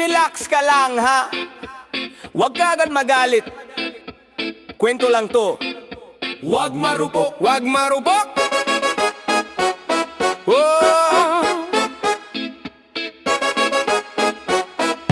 Relax ka lang ha. Huwag ka agad magalit. Kwento lang to. Huwag marupok, huwag marupok. Oh.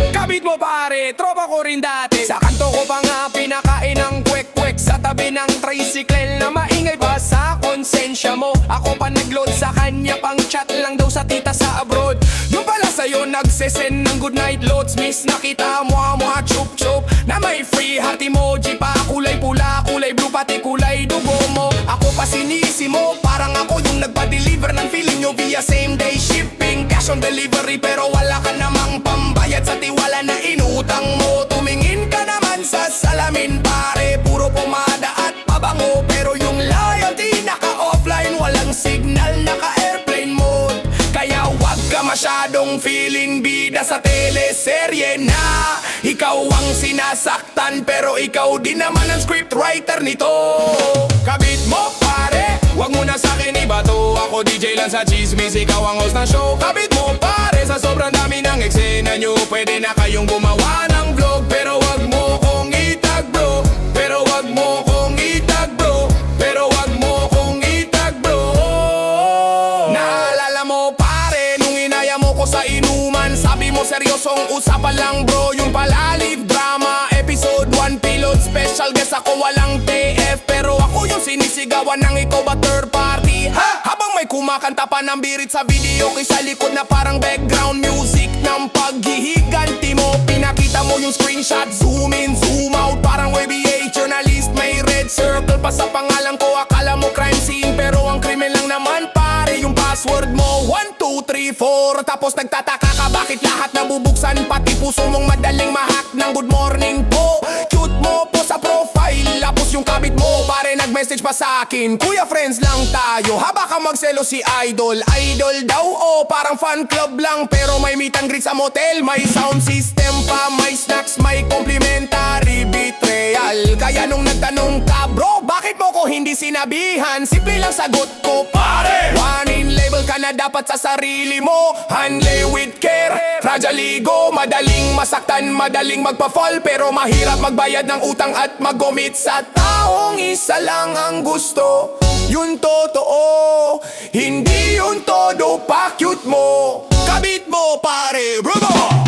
Kabit mo pare, tropa ko rin dati. Sa kanto ko pa nga pinakain ng kwek-kwek sa tabi ng tricycle na maingay pa sa konsensya mo. Ako pa nag-load sa kanya pang chat lang daw sa tita sa abroad. Yung pala sa'yo nagsesend ng good night loads. Miss nakita mo chup-chup na may free heart emoji pa. Kulay pula, kulay blue, pati kulay dugo mo. Ako pa sinisi mo, parang ako yung nagpa-deliver ng feeling nyo via same day shipping. Cash on delivery pero wala ka namang pambayad sa tiwala na inutang mo. Tumingin ka naman sa salamin pare, puro pomada at pabango. Pero yung loyalty naka-offline, walang signal, naka-airplane mode. Kaya wag ka masyadong feeling bida sa teleserye na ikaw ang sinasaktan, pero ikaw din naman ang scriptwriter nito. Kabit mo pare, wag mo na sa'kin ibato. Ako DJ lang sa chismis, ikaw ang host ng show. Kabit mo pare, sa sobrang dami ng eksena nyo, pwede na kayong gumawa ng vlog. Pero wag mo kong itag bro, pero wag mo kong itag bro, pero wag mo kong itag bro. Naalala mo pare, nung inaya mo ko sa inuman, sabi mo seryosong usapan lang bro. Yung pala live drama, episode 1 pilot special guest ako, walang TF. Pero ako yung sinisigawan ng ikaw ba third party ha? Habang may kumakanta pa ng birit sa video, kaysa likod na parang background music ng paghihiganti mo. Pinakita mo yung screenshot, zoom in, zoom out, parang WBA journalist. May red circle pa sa pangalan ko, akala mo crime scene, pero ang krimen lang naman pare yung password mo. 1, 2, 3, 4. Tapos nagtataka ka bakit lahat nabubuksan, pati puso mong madaling mahack ng good morning po. Cute mo po sa profile, tapos yung kabit mo pare nag-message pa sa akin, kuya friends lang tayo, haba ka magselo si idol. Idol daw o parang fan club lang, pero may meet and greet sa motel, may sound system pa, may snacks, may complimentary betrayal. Kaya nung nagtanong ka bro, bakit mo ko hindi sinabihan, simple lang sagot ko pare, one in label ka na dapat sa sarili mo. Handle with care, fragile ego, madaling masaktan, madaling magpa-fall, pero mahirap magbayad ng utang at mag-commit sa taong isa lang ang gusto. Yun totoo, hindi yun todo pa cute mo. Kabit mo pare, bro.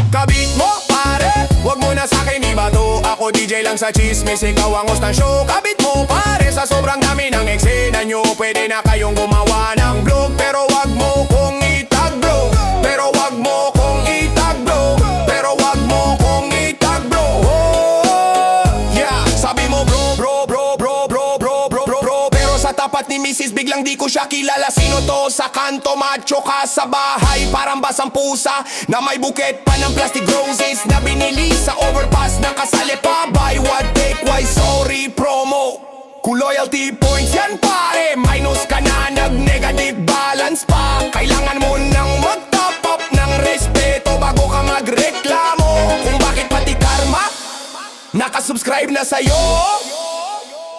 Kabit mo pare, wag mo na sa'kin ibato. Ako DJ lang sa chismis, ikaw ang host ng show. Kabit mo pare, sa sobrang dami ng eksena nyo, pwede na kayong gumawa ng vlog. Pero wag mo kong itag bro, pero wag mo kong itag bro, pero wag mo kong itag bro. Oh, yeah, sabi mo bro, bro, bro, bro, bro, bro, bro, bro, bro. Pero sa tapat ni Mrs. biglang di ko siya kilala. Sino to? Sa kanto macho ka, sa bahay parang basang pusa, na may buket pa ng plastic roses na binili sa overpass, nakasali pa buy what take why sorry promo. Kung loyalty points yan pare, minus ka na, nag-negative balance pa. Kailangan mo nang mag-top up ng respeto bago ka magreklamo kung bakit pati karma nakasubscribe na sa'yo.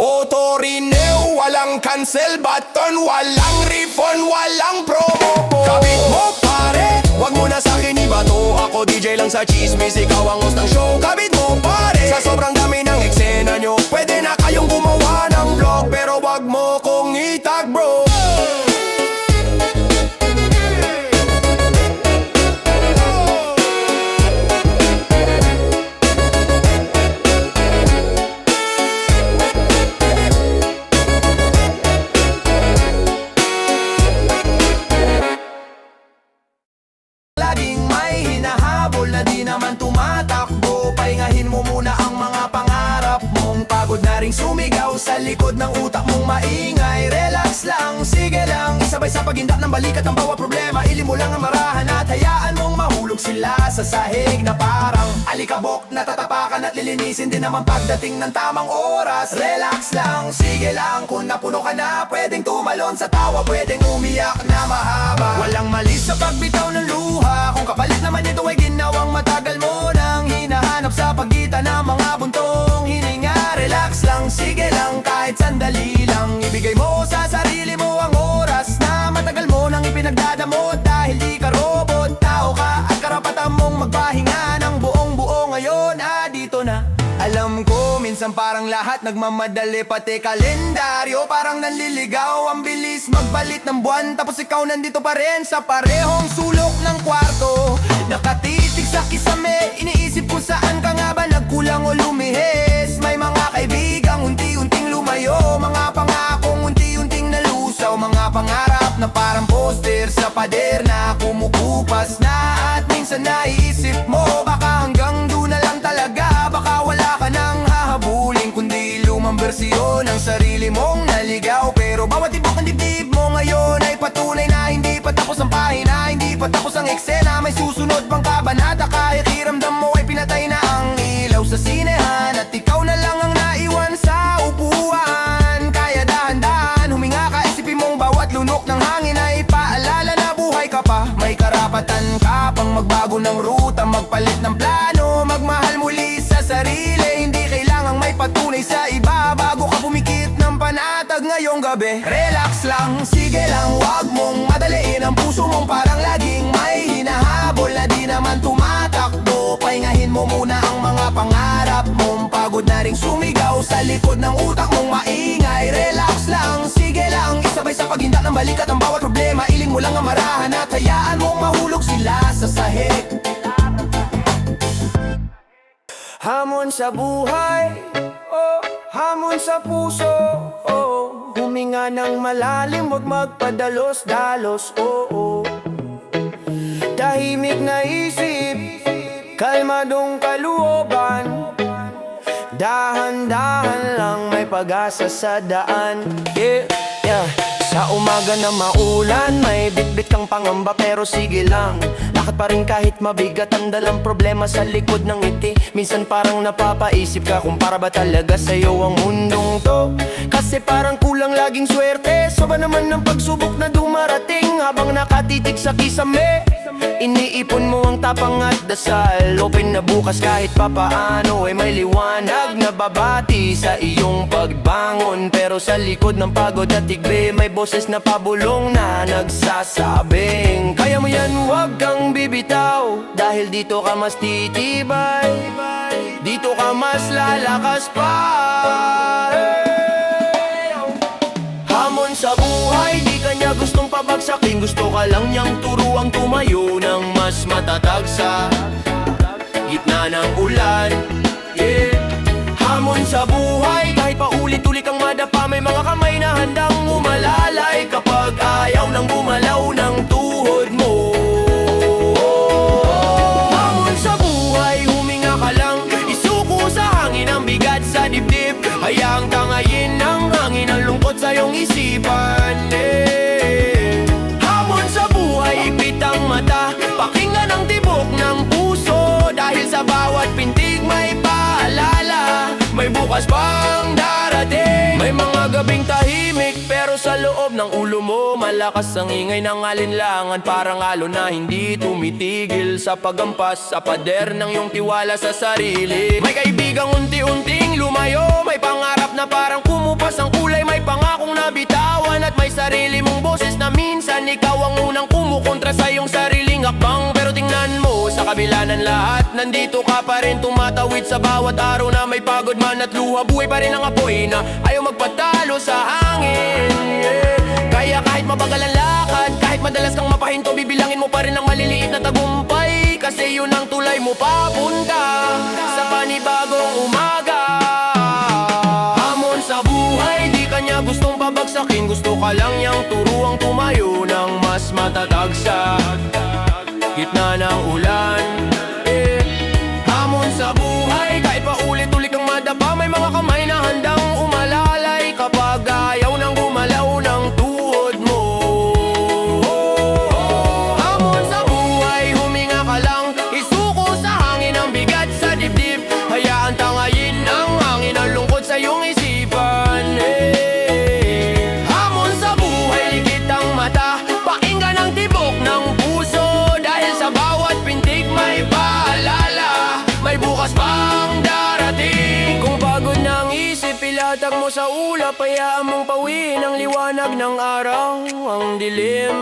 Auto-renew, walang cancel button, walang refund, walang promo. Kabit mo pare, wag mo na sa'kin ibato. Ako DJ lang sa chismis, ikaw ang host ng show. Kabit mo pare, sa sobrang dami ng eksena nyo, pwede na kayong gumawa ng vlog. Pero wag mo kong itag bro. Laging may hinahabol na di naman tumatakbo. Pahingahin mo muna ang mga pangarap mong pagod na ring sumigaw sa likod ng utak mong maingay. Relax lang, sige lang, isabay sa paghindak ng balikat ng bawat problema. Ilim mo lang ang marahan at hayaan mong mahulog sila sa sahig na parang alikabok na tatapakan at lilinisin din naman pagdating ng tamang oras. Relax lang, sige lang, kung napuno ka na, pwedeng tumalon sa tawa, pwedeng umiyak na mahaba. Walang mali sa pagbitaw ng luha, kung kapalit naman ito ay ginawang matagal mo nang hinahanap sa pagitan ng mga buntong hininga. Relax lang, sige lang, kahit sandali lang, ibigay mo sa sarili mo ang oras na matagal mo nang ipinagdadamot. Dahil di ka robot, tao ka at karapatan mong magpahinga ng buo. minsan parang lahat nagmamadali, pati kalendaryo parang nanliligaw. Ang bilis magbalit ng buwan, tapos ikaw nandito pa rin sa parehong sulok ng kwarto. Nakatitig sa kisame, iniisip kung saan ka nga ba nagkulang o lumihis. May mga kaibigang unti-unting lumayo, mga pangakong unti-unting nalusaw, mga pangarap na parang poster sa pader na kumukupas na. At minsan naiisip mo, baka hanggang doon na lang talaga. Baka wala ka nang hahabulin, kundi lumang bersyon ng sarili mong naligaw. Pero bawat tibok ng dibdib mo ngayon ay patunay na hindi pa tapos ang pahina, hindi pa tapos ang eksena. May susunod pang kabanata, kahit iramdam mo ay pinatay na ang ilaw sa sinehan. At ikaw na lang ang naiwan sa upuan. Kaya dahan-dahan huminga ka, isipin mong bawat lunok ng hangin ay paalala na buhay ka pa. May karapatan ka pang magbago ng ruta, magpalit ng plano, magmahal muli sa sarili. Hindi kailangang may patunay sa iba bago ka pumikit ng panatag ngayong gabi. Relax lang, sige lang, wag mong madaliin ang puso mong parang laging may hinahabol na di naman tumatakbo. Pahingahin mo muna ang mga pangarap mong pagod na ring sumigaw sa likod ng utak mong maingay. Relax lang, sige lang, isabay sa paghinda ng balikat ang bawat problema. Iling mo lang ang marahan at hayaan mong mahulog sila sa sahig. Hamon sa buhay, oh, hamon sa puso, oh. Huminga ng malalim, huwag magpadalos-dalos, oh, oh. Tahimik na isip, kalmadong kalooban. Dahan-dahan lang may pag-asa sa daan, yeah, yeah. Sa umaga na maulan, may bitbit kang pangamba pero sige lang. Lakad pa rin kahit mabigat ang dalang problema sa likod ng ngiti. Minsan parang napapaisip ka kung para ba talaga sa'yo ang mundong to. Kasi parang kulang laging swerte, so ba naman ng pagsubok na dumarating. Habang nakatitig sa kisame, iniipon mo ang tapang at dasal. Open na bukas kahit papaano ay may liwanag na babati sa iyong pagbangon. Pero sa likod ng pagod at tigbe, may boses na pabulong na nagsasabing kaya mo yan, huwag kang bibitaw. Dahil dito ka mas titibay, dito ka mas lalakas pa. Hamon sa buhay, di ka niya gustong pabagsakin. Gusto ka lang niyang turuang tumayo ng mas matatag sa gitna ng ulan, yeah. Hamon sa buhay, kahit pa ulit-ulit kang madapa, may mga kamay na handang umalalay kapag ayaw nang gumalaw ng tuhod mo. Hamon sa buhay, huminga ka lang, isuko sa hangin ang bigat sa dibdib. Hayaang tangayin ng hangin ang lungkot sa iyong isipan, eh. Hamon sa buhay, ipit ang mata, pakinggan ang tibok ng puso. Dahil sa bawat pintig may paalala, may bukas pang darating. May mga gabing tahimik pero sa loob ng ulo mo malakas ang ingay ng alinlangan. Parang alon na hindi tumitigil sa pagampas sa pader ng iyong tiwala sa sarili. May kaibigang unti-unting lumayo, may pangarap na parang kumupas ang kulay. May pangakong nabitawan at may sarili mong boses na minsan ikaw ang unang kumukontra sa iyong sariling akbang. Pero tingnan mo, sa kabila ng lahat, nandito ka pa rin tumatawid sa bawat araw na may pagod man at luha. Buhay pa rin ang apoy na ayaw magpatalo sa hangin, yeah. Kaya kahit mabagal ang lakad, kahit madalas kang mapahinto, bibilangin mo pa rin ang maliliit na tagumpay. Kasi yun ang tulay mo papunta sa panibagong umaga. Hamon sa buhay, di ka niya gustong pabagsakin. Gusto ka lang niyang turuang tumayo ng mas matatag sa gitna ng ulan, yeah. Hamon sa buhay, kahit pa ulit-ulit kang madapa, may mga kamay na handang umalalay kapag ayaw nang gumalaw ng tuhod mo. Hamon sa buhay, huminga ka lang, isuko sa hangin ang bigat sa dibdib. Hayaan tangayin ng hangin ang lungkot sa iyong isipan, eh. Hamon sa buhay, likit ang mata, pakinggan ang tibok ng puso. Dahil sa bawat pintig may paalala, may bukas pang darating. Kung pagod na ang isip, ilatag mo sa ulap. Hayaan mong pawiin ang liwanag ng araw. Ang dilim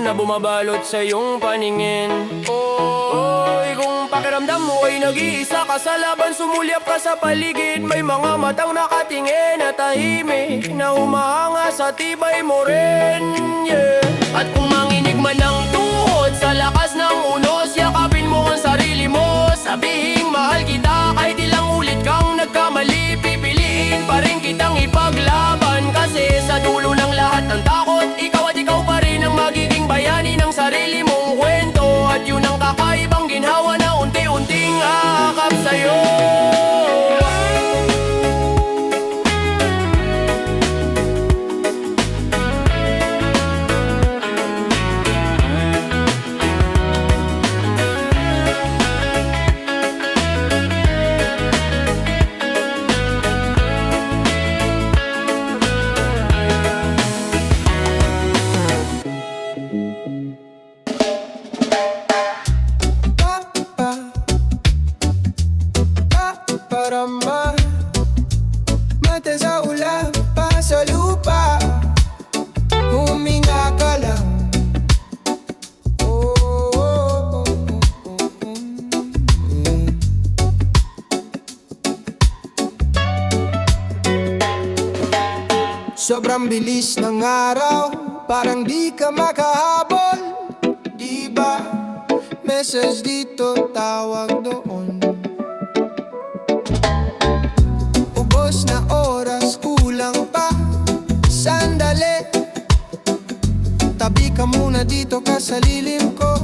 na bumabalot sa iyong paningin, oy, kung pakiramdam mo ay Nag-iisa ka sa laban, sumulyap ka sa paligid. May mga matang nakatingin at tahimik na humahanga sa tibay mo rin, yeah. At kung manginig man ng tuhod sa lakas ng unos, yakapin mo ang sarili mo, sabihing mahal kita. Kahit ilang ulit kang nagkamali, pipiliin pa rin kitang ipaglaban. Kasi sa dulo ng lahat ng takot, ikaw at ikaw pa rin ang magiging bayani ng sarili mong kwento. At yun ang kakaibang ginhawa na unti-unting aakap sa'yo. Parama mata sa ulap pa sa lupa, huminga ka lang. Oh, oh, oh, oh, oh. Sobrang bilis ng araw, parang di ka makahabol. Diba? Message dito, tawag doon. Ubos na oras, kulang pa sandali. Tabi ka muna dito ka sa lilim ko.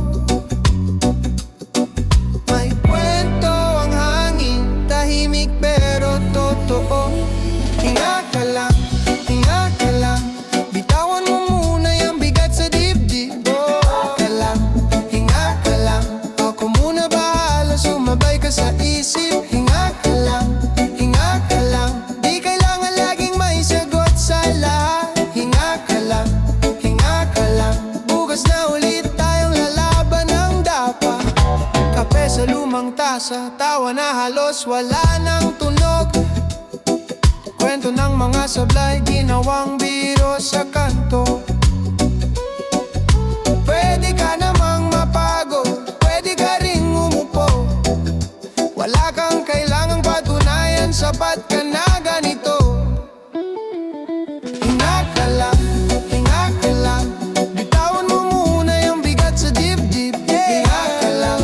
May kwento ang hangin, tahimik pero totoo. Hinga ka lang, hinga ka lang. Bitawan mo muna yung bigat sa dibdib. Hinga ka lang, ako muna bahala, sumabay ka sa isip. Hinga ka lang, hinga ka lang. Di kailangan laging may sagot sa lahat. Hinga ka lang, hinga ka lang. Bukas na ulit tayong lalaban ng dapa. Kape sa lumang tasa, tawa na halos wala nang tunog. Kwento ng mga sablay, ginawang biro sa kanto. Pwede ka namang mapagod, pwede ka ring umupo. Wala kang kailangang patunayan, sapat ka na ganito. Hinga ka lang, hinga ka lang. Bitawan mo muna yung bigat sa dibdib. Hinga ka lang,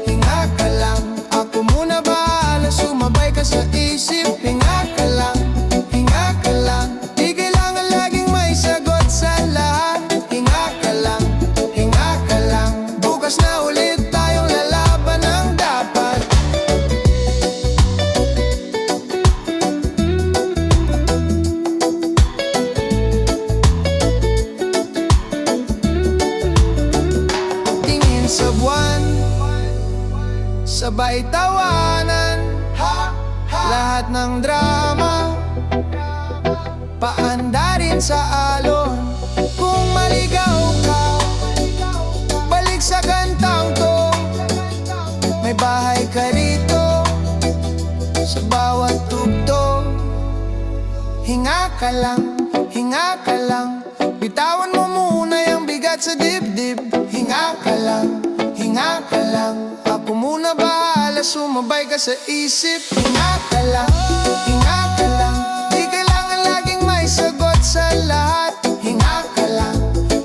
hinga ka lang. Ako muna bahala, sumabay ka sa isip. Hinga ka lang, hinga ka lang. Di kailangan laging may sagot sa lahat. Hinga ka lang, hinga ka lang. Bukas na ulit tayong lalaban ng dapat. Tingin sa buwan, sabay tawanan. Lahat ng drama, paanda rin sa alon. Kung maligaw ka, balik sa kantang to. May bahay ka rito, sa bawat tugtog. Hinga ka lang, hinga ka lang. Bitawan mo muna yung bigat sa dibdib. Hinga ka lang, hinga ka lang. Ako muna bahala, sumabay ka sa isip. Hinga ka lang, hinga ka lang. Di kailangan laging may sagot sa lahat. Hinga ka lang,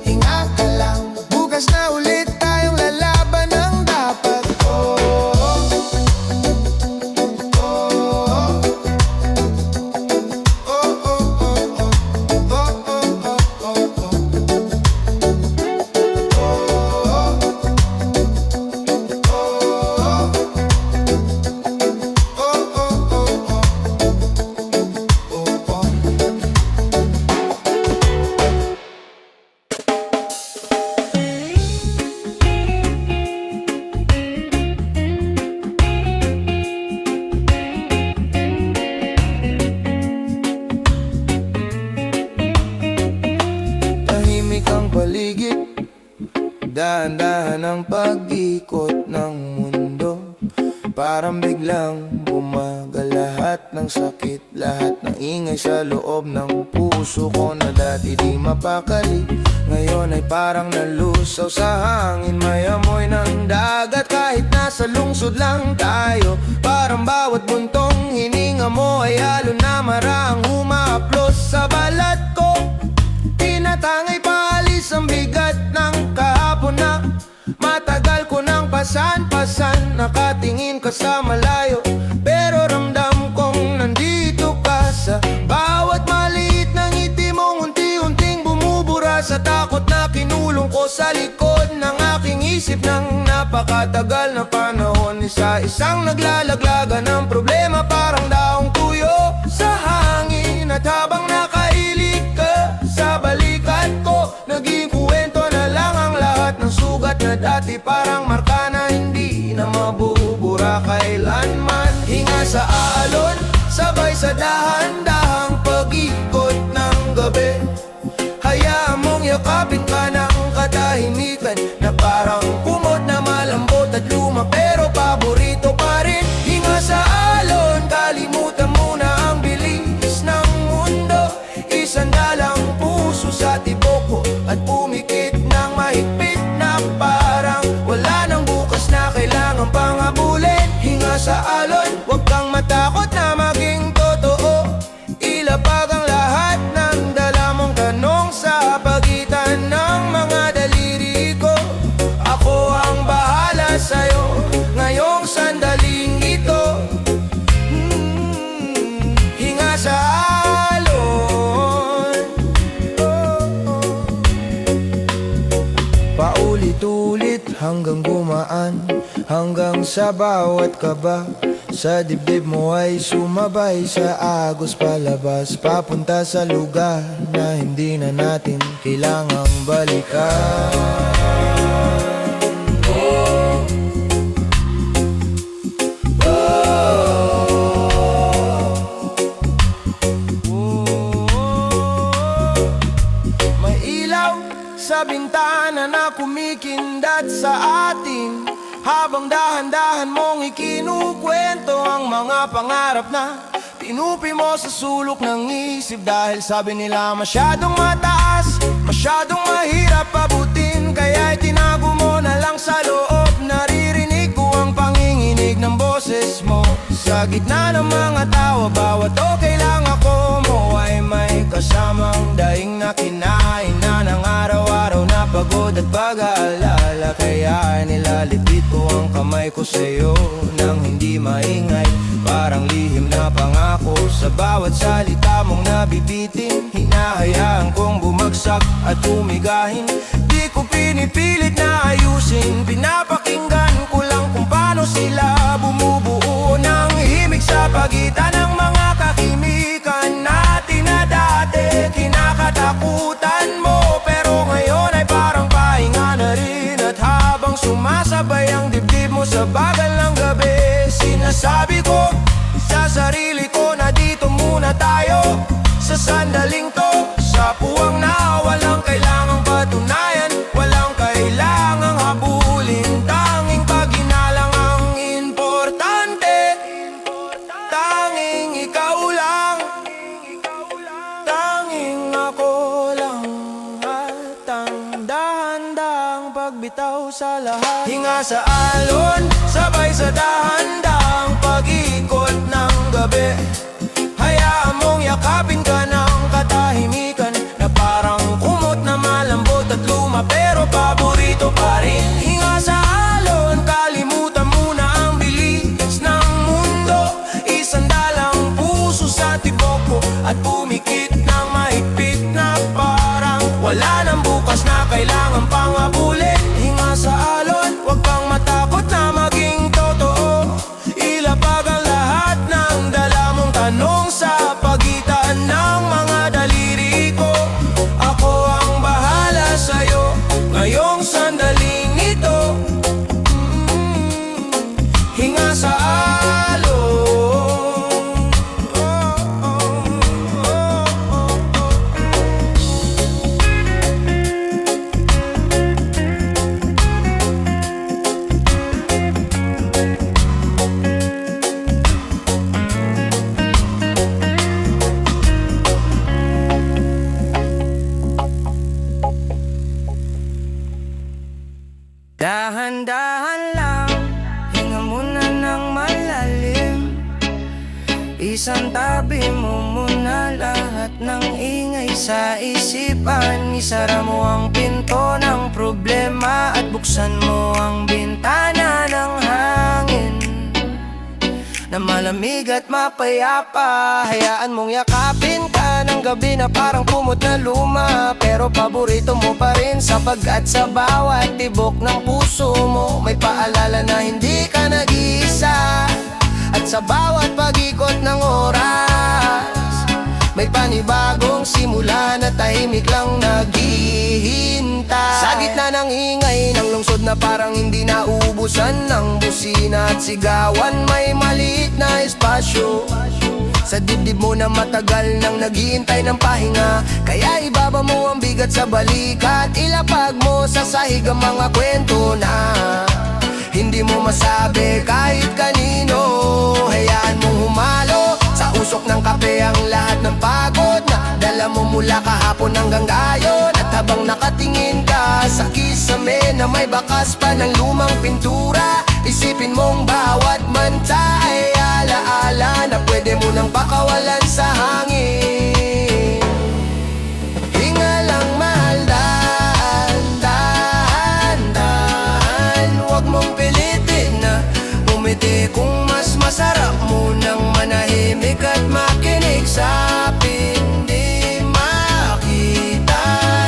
hinga ka lang. Bukas na ulit tayong lalaban ng dapat. Oh, oh, oh, oh. Dahan-dahan ang pag-ikot ng mundo. Parang biglang bumagal lahat ng sakit, lahat ng ingay sa loob ng puso ko na dati di mapakali. Ngayon ay parang nalusaw sa hangin, may amoy ng dagat kahit nasa nasa lungsod lang tayo. Parang bawat buntong hininga mo ay halo na marang humaplos sa balat ko. Tinatangay paalis ang bigat ng kahapon na matagal ko nang pasan-pasan. Nakatingin ka sa malayo, pero ramdam kong nandito ka. Sa bawat maliit na ngiti mong unti-unting bumubura sa takot na kinulong ko sa likod ng aking isip ng napakatagal na panahon. Isa-isang naglalaglagan ng problema, parang daong tuyo sa hangin. At habang nakailig ka sa balikat ko, naging kwento na lang ang lahat ng sugat na dati parang marka na hindi na mabubura kailanman. Hinga sa alon, sabay sa dahan-dahang pag-ikot ng gabi. Hayaan mong yakapin ka ng katahimikan na parang kumot na malambot at luma, pero paborito pa rin. Hinga sa alon, kalimutan mo na ang bilis ng mundo. Isandalang puso sa tibok ko at pumikit ng mahigpit na parang wala nang bukas na kailangan pang habulin. Hinga sa alon, huwag kang matakot na maging totoo. Ilapag ang lahat ng dala mong tanong sa pagitan ng mga daliri ko. Ako ang bahala sa'yo ngayong sandaling ito. Hinga sa alon, paulit-ulit hanggang gumaan, hanggang sa bawat kaba sa dibdib mo ay sumabay sa agos palabas, papunta sa lugar na hindi na natin kailangang balikan. May ilaw sa bintana na kumikindat sa atin, habang dahan-dahan mong ikinukwento ang mga pangarap na tinupi mo sa sulok ng isip. Dahil sabi nila masyadong mataas, masyadong mahirap abutin, kaya itinago mo na lang sa loob. Naririnig ko ang panginginig ng boses mo sa gitna ng mga tawa. Bawat okay lang ako mo ay may kasamang daing na kinain na ng araw-araw na pagod at pag-aalala. Kaya nilalipit ko ang kamay ko sa'yo nang hindi maingay, parang lihim na pangako. Sa bawat salita mong nabibitin, hinahayaan kong bumagsak at umigahin. Di ko pinipilit na ayusin, pinapakinggan ko lang kung paano sila bumubuo ng himig sa pagitan ng mga kakimikan natin na dati kinakatakutan mo, pero ngayon ay parang pahinga na rin. At habang sumasabay ang dibdib mo sa bagal ng gabi, sinasabi ko sa sarili ko na dito muna tayo sa sandaling to. Sa puwang na walang kailangang patunayan, walang kailangang habulin, tanging paginalang ang importante. Tanging ikaw lang, tanging ako lang, at ang dahan-dahang pagbitaw sa lahat. Hinga sa alon, sabay sa dahan-dahang pag-ikot ng gabi. Hayaan mong yakapin ka ng katahimikan na parang kumot na malambot at luma, pero paborito pa rin. Hinga sa alon, kalimutan mo na ang bilis ng mundo. Isandalang puso sa tibok ko at pumikit ng mahigpit na parang wala nang bukas na kailangan pang habulin. Hinga sa alon, huwag kang matakot na maging totoo. Ilapag ang lahat ng dala mong tanong sa pagitan ng Isantabi mo muna lahat ng ingay sa isipan. Isara mo ang pinto ng problema at buksan mo ang bintana ng hangin na malamig at mapayapa. Hayaan mong yakapin ka ng gabi na parang kumot na luma, pero paborito mo pa rin sapagkat sa bawat tibok ng puso mo may paalala na hindi ka nag-iisa. At sa bawat pag-ikot ng oras may panibagong simula na tahimik lang naghihintay. Sa gitna ng ingay ng lungsod na parang hindi nauubusan ng busina at sigawan, may maliit na espasyo sa dibdib mo na matagal nang naghihintay ng pahinga. Kaya ibaba mo ang bigat sa balikat, ilapag mo sa sahig ang mga kwento na hindi mo masabi kahit kanino. Hayaan mong humalo sa usok ng kape ang lahat ng pagod na dala mo mula kahapon hanggang ngayon. At habang nakatingin ka sa kisame na may bakas pa ng lumang pintura, isipin mong bawat manta ay alaala na pwede mo nang pakawalan sa hangin. Hinga lang mahal, dahan-dahan, huwag mong pilitin na umiti kung mas masarap mo nang manahimik at makinig sa akin. Di makita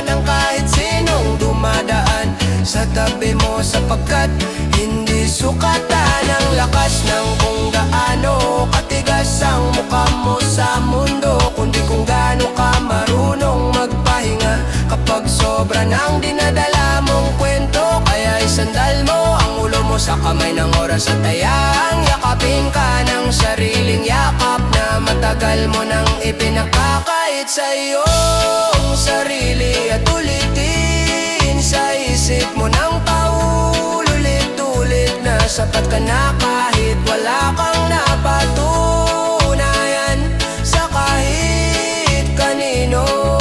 ng kahit sinong dumadaan sa tabi mo sapagkat hindi sukatan ang lakas ng kung gaano katigas ang mukha mo sa mundo, kundi kung gaano ka marunong magpahinga kapag sobra ng dinadala mong kwento. Kaya isandal mo ang ulo mo sa kamay ng oras at hayang yakapin ka ng sariling yakap na matagal mo nang ipinakakait sa iyong sarili. At ulitin sa isip mo ng paulit-ulit na sapat ka na kahit wala kang napatunayan sa kahit kanino.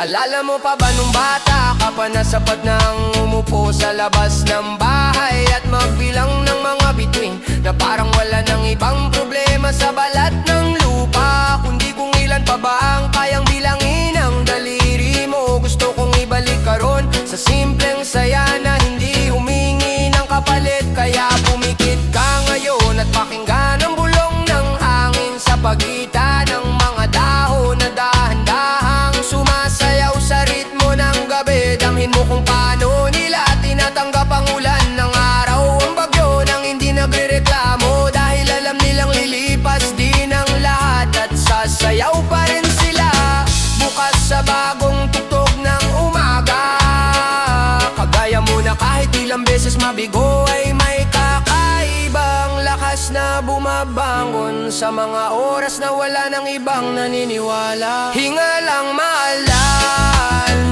Alala mo pa ba nung bata ka pa na sapat nang umupo sa labas ng bahay at magbilang ng mga bituin na parang wala nang ibang problema sa balat ng lupa, kundi kung ilan pa ba ang kayang bilangin ang daliri mo. Gusto kong ibalik ka ron sa simpleng saya na hindi humingi ng kapalit. Kaya pumikit ka ngayon at pakinggan ang bulong ng hangin sa pagitan ng mga dahon na dahan-dahang sumasayaw sa ritmo ng gabi. Damhin mo kung paano nila tinatanggap ang ulan ng araw, ang bagyo nang hindi nagrereklamo, dahil alam nilang lilipas din ang lahat at sasayaw pa rin sila bukas sa bagong tugtog ng umaga. Kagaya mo na kahit ilang beses mabigo ay may kakaibang lakas na bumabangon sa mga oras na wala nang ibang naniniwala. Hinga lang mahal,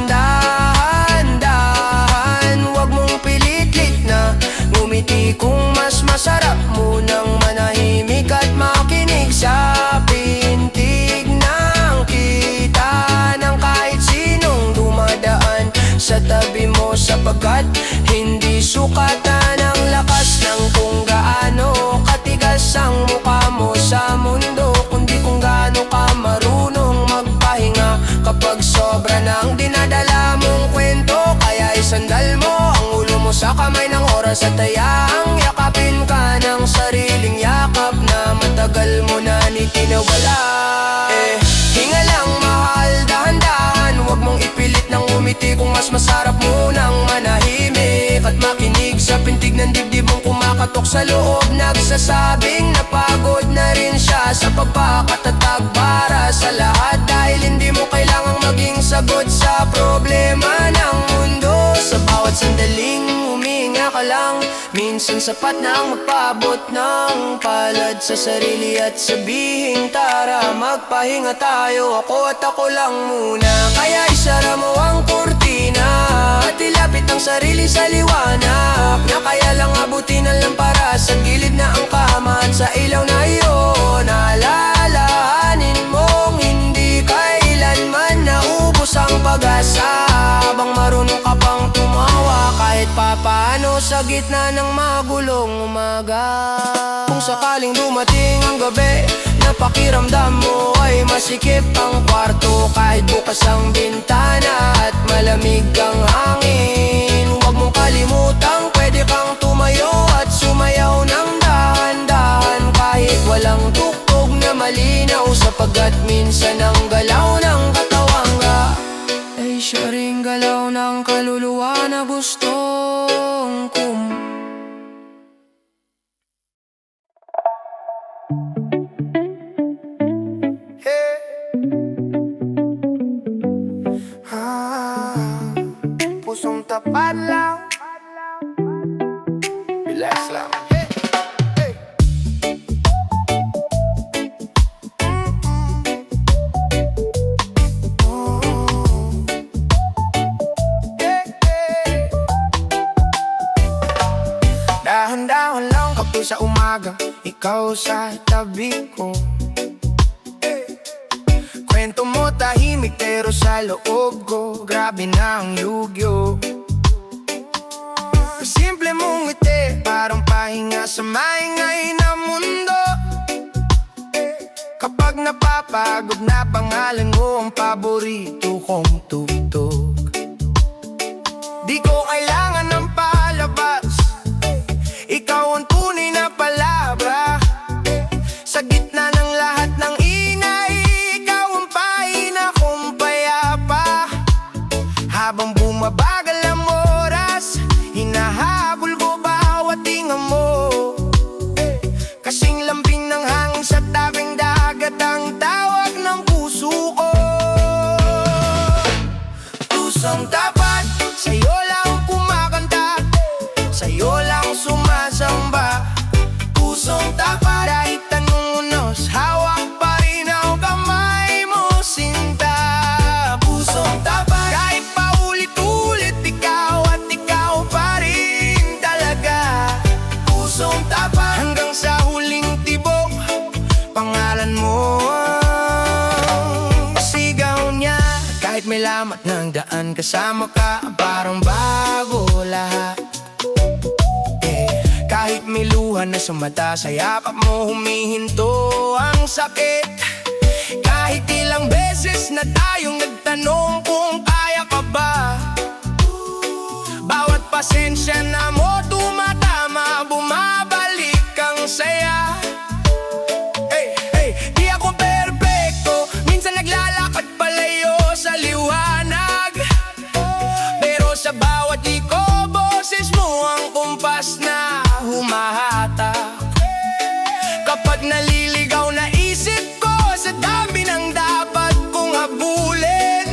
dahan-dahan, huwag mong pilitit na ngumiti kung mas masarap mo nang manahimik at makinig sa pintig ng kita ng kahit sinong dumadaan sa tabi mo sapagkat hindi sukatan ang lakas ng kung gaano katigas ang mukha mo sa mundo, kundi kung gaano ka marunong magpahinga kapag sobra ng dinadala mong kwento. Kaya isandal mo ang ulo mo sa kamay ng oras at hayang yakapin ka ng sariling yakap na matagal mo na nitinawala. Hinga lang mahal, dahan-dahan, huwag mong ipilit ng umiti kung mas masarap mo nang manahimik at makinig sa pintig ng dibdib mong kumakatok sa loob, nagsasabing napagod na rin siya sa pagpakatatag para sa lahat, dahil hindi mo kailangang maging sagot sa problema ng mundo. Sa bawat sandaling huminga ka lang, minsan sapat na ang magpaabot ng palad sa sarili at sabihin tara magpahinga tayo, ako at ako lang muna. Kaya isara mo ang kurtina at ilapit ang sarili sa liwanag, na kaya lang abutin ang lampara sa gilid na ang kama at sa ilaw na iyon alalahanin mong hindi kailanman naubos ang pag-asa habang marunong ka pang tumawa kahit papaano. plano sa gitna ng magulong umaga. Kung sakaling dumating ang gabi na pakiramdam mo ay masikip ang kwarto, kahit bukas ang bintana at malamig ang hangin, huwag mong kalimutang pwede kang tumayo at sumayaw ng dahan-dahan, kahit walang tuktok na malinaw, sapagkat minsan ang galaw ng katawan ka ay siya ring galaw ng kaluluwa na gustong Pusong tapat lang, relax lang. Dahan-dahan lang kape sa umaga, ikaw sa tabi ko. Kwento mo tahimik pero sa loob ko grabe na ang lugyo. Simple mong ngiti, parang pahinga sa maingay na mundo. Kapag napapagod na pangalan mo ang paborito kong tugtog. Di ko kailangan ng palabas, ikaw ang tunay na palabra. Sa gitna ng lahat ng ingay, ikaw ang pahina kong payapa. Habang bumabagal ang oras, hinahabol ko bawat tinga mo. Kasing lambing ng hangin sa tabing dagat ang tawag ng puso ko. Pusong tapat, sa'yo lang kumakanta, sa'yo lang sumasamba. Pusong tapat, kahit anong unos, hawak pa rin ang kamay mo, sinta. Pusong tapat, kahit paulit-ulit, ikaw at ikaw pa rin talaga. Pusong tapat, hanggang sa huling tibok, pangalan mo ang sigaw niya. Kahit may lamat ng daan, kasama ka, parang bago lahat. Kahit may luha na sa mata, sa yakap mo humihinto ang sakit. Kahit ilang beses na tayong nagtanong kung kaya ka ba, bawat pasensya na mo tumatama, bumabalik ang saya. Di ako perfecto, minsan naglalakad palayo sa liwanag, pero sa bawat liko, boses mo ang kumpas na humahatak. Kapag naliligaw na isip ko sa dami ng dapat kong habulin,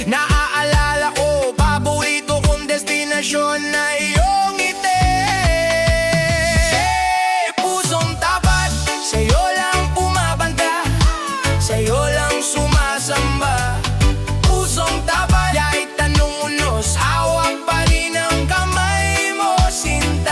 naaalala ko paborito kong destinasyon na iyong ngiti. Pusong tapat, sa'yo lang pumapanta, sa'yo lang sumasamba. Pusong tapat, kahit anong unos, hawak pa rin ang kamay mo, sinta.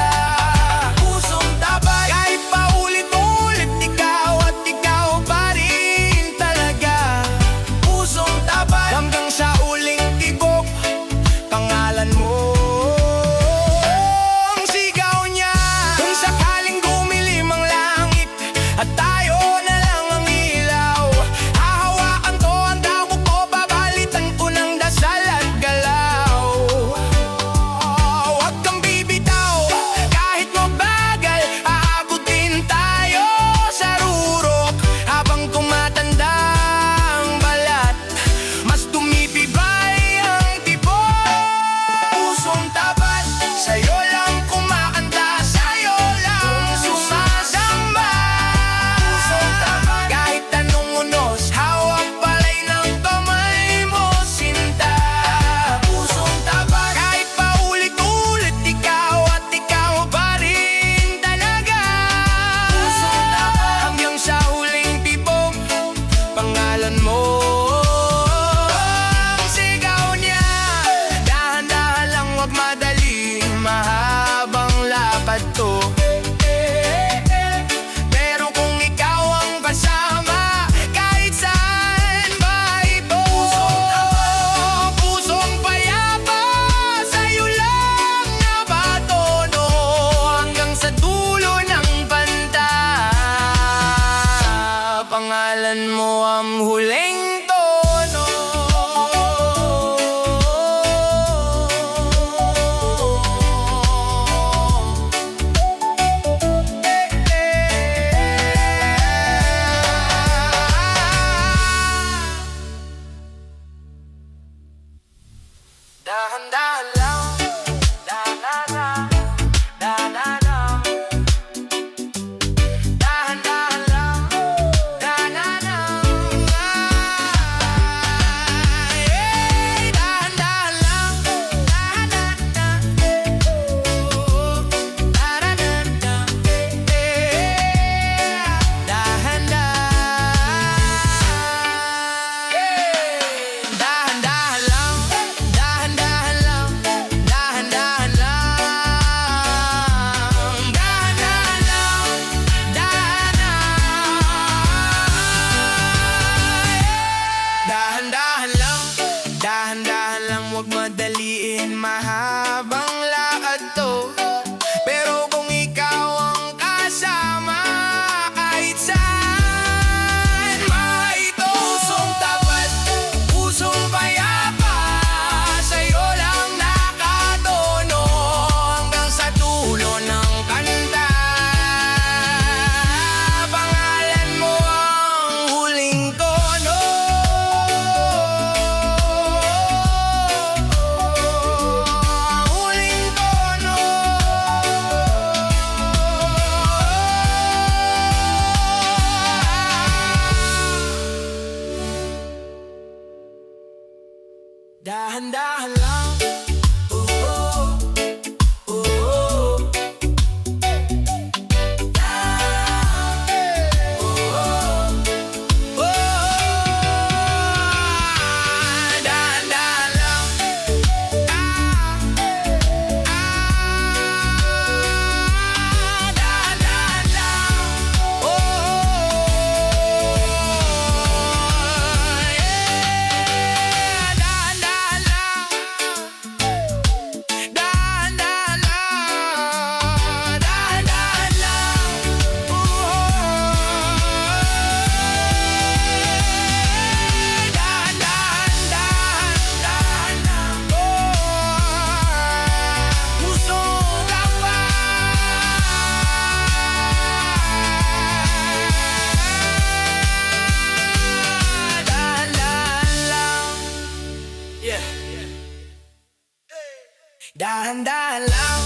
Dahan-dahan lang, dahan-dahan, dahan-dahan. Dahan-dahan lang, dahan-dahan. Ay, dahan-dahan lang, dahan-dahan. Dahan-dahan, dahan-dahan. Dahan-dahan lang, dahan-dahan lang, dahan-dahan lang. Dahan-dahan lang, dahan-dahan lang, dahan-dahan lang, huwag madaliin, mahabang lakad to. Pero kung ikaw ang kasama, kahit saan maito. Pusong tapat, pusong payapa, sa'yo lang nakatono, hanggang sa dulo ng kanta. Pangalan mo ang huling tono. Ang huling tono. Dahan-dahan lang. Oh, oh, oh. Dahan-dahan lang. Dahan-dahan lang. Dahan-dahan lang. Dahan-dahan lang. Dahan-dahan lang. Dahan-dahan lang. Pusong tapat. Dahan-dahan lang. Yeah. Dahan-dahan lang.